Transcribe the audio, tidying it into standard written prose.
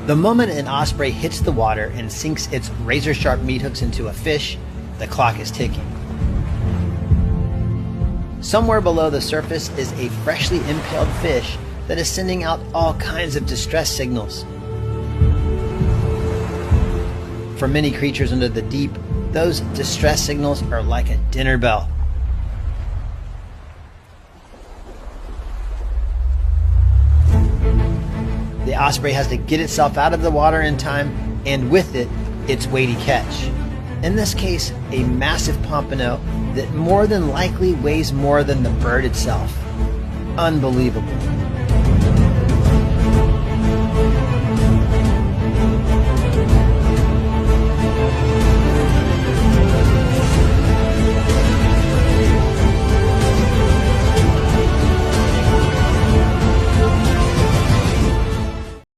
The moment an osprey hits the water and sinks its razor-sharp meat hooks into a fish, the clock is ticking. Somewhere below the surface is a freshly impaled fish that is sending out all kinds of distress signals. For many creatures under the deep, those distress signals are like a dinner bell. The osprey has to get itself out of the water in time, and with it, its weighty catch. In this case, a massive pompano that more than likely weighs more than the bird itself. Unbelievable.